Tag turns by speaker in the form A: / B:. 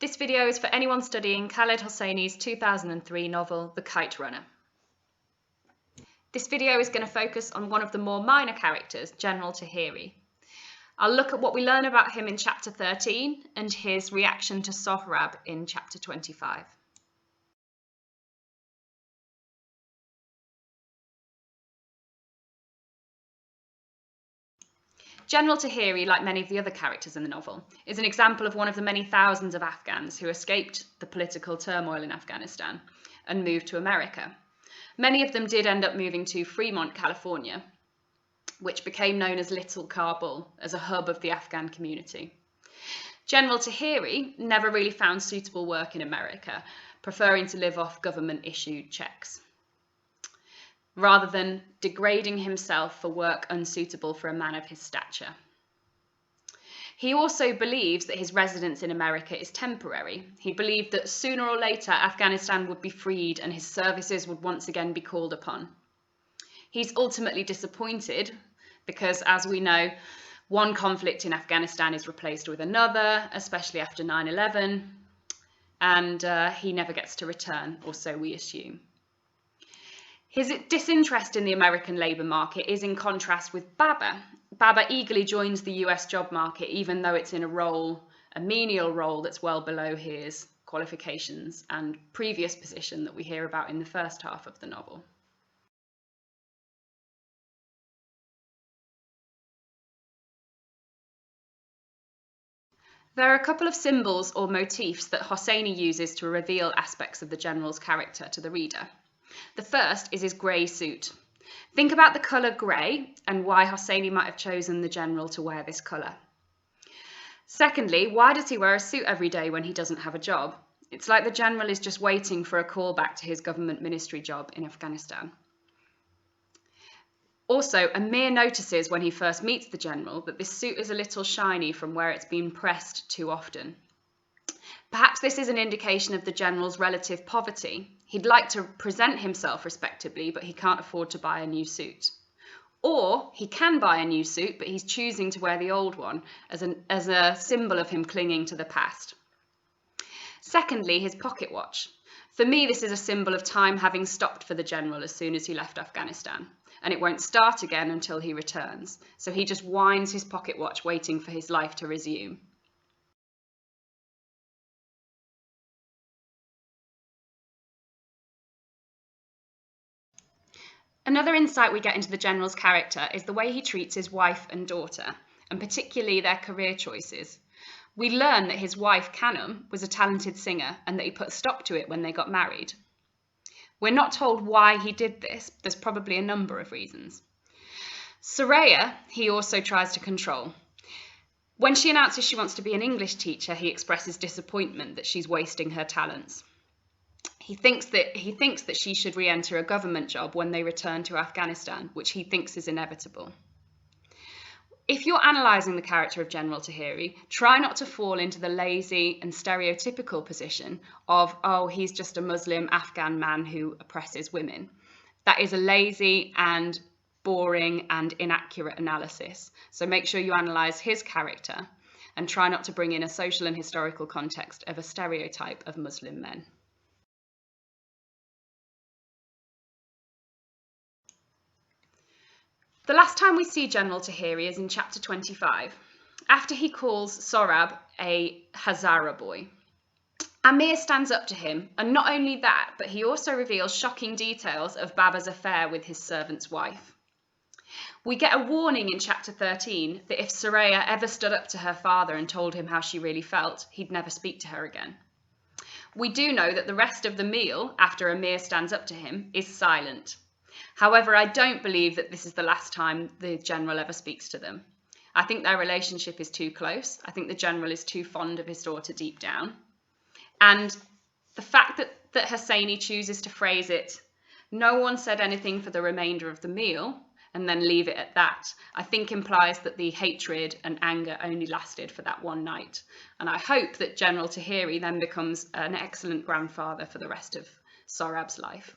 A: This video is for anyone studying Khaled Hosseini's 2003 novel, The Kite Runner. This video is going to focus on one of the more minor characters, General Taheri. I'll look at what we learn about him in chapter 13 and his reaction to Sohrab in chapter 25. General Taheri, like many of the other characters in the novel, is an example of one of the many thousands of Afghans who escaped the political turmoil in Afghanistan and moved to America. Many of them did end up moving to Fremont, California, which became known as Little Kabul, as a hub of the Afghan community. General Taheri never really found suitable work in America, preferring to live off government-issued checks, rather than degrading himself for work unsuitable for a man of his stature. He also believes that his residence in America is temporary. He believed that sooner or later Afghanistan would be freed and his services would once again be called upon. He's ultimately disappointed because, as we know, one conflict in Afghanistan is replaced with another, especially after 9/11, and he never gets to return, or so we assume. His disinterest in the American labour market is in contrast with Baba. Baba eagerly joins the US job market, even though it's in a menial role that's well below his qualifications and previous position that we hear about in the first half of the novel. There are a couple of symbols or motifs that Hosseini uses to reveal aspects of the general's character to the reader. The first is his grey suit. Think about the colour grey and why Hosseini might have chosen the general to wear this colour. Secondly, why does he wear a suit every day when he doesn't have a job? It's like the general is just waiting for a call back to his government ministry job in Afghanistan. Also, Amir notices when he first meets the general that this suit is a little shiny from where it's been pressed too often. Perhaps this is an indication of the general's relative poverty. He'd like to present himself respectably, but he can't afford to buy a new suit. Or he can buy a new suit, but he's choosing to wear the old one as a symbol of him clinging to the past. Secondly, his pocket watch. For me, this is a symbol of time having stopped for the general as soon as he left Afghanistan, and it won't start again until he returns. So he just winds his pocket watch, waiting for his life to resume. Another insight we get into the general's character is the way he treats his wife and daughter, and particularly their career choices. We learn that his wife, Kanum, was a talented singer and that he put a stop to it when they got married. We're not told why he did this. There's probably a number of reasons. Soraya, he also tries to control. When she announces she wants to be an English teacher, he expresses disappointment that she's wasting her talents. He thinks that she should re-enter a government job when they return to Afghanistan, which he thinks is inevitable. If you're analysing the character of General Taheri, try not to fall into the lazy and stereotypical position of, oh, he's just a Muslim Afghan man who oppresses women. That is a lazy and boring and inaccurate analysis. So make sure you analyse his character and try not to bring in a social and historical context of a stereotype of Muslim men. The last time we see General Taheri is in chapter 25, after he calls Sohrab a Hazara boy. Amir stands up to him, and not only that, but he also reveals shocking details of Baba's affair with his servant's wife. We get a warning in chapter 13 that if Soraya ever stood up to her father and told him how she really felt, he'd never speak to her again. We do know that the rest of the meal, after Amir stands up to him, is silent. However, I don't believe that this is the last time the general ever speaks to them. I think their relationship is too close. I think the general is too fond of his daughter deep down. And the fact that Hosseini chooses to phrase it, no one said anything for the remainder of the meal, and then leave it at that, I think implies that the hatred and anger only lasted for that one night. And I hope that General Taheri then becomes an excellent grandfather for the rest of Sohrab's life.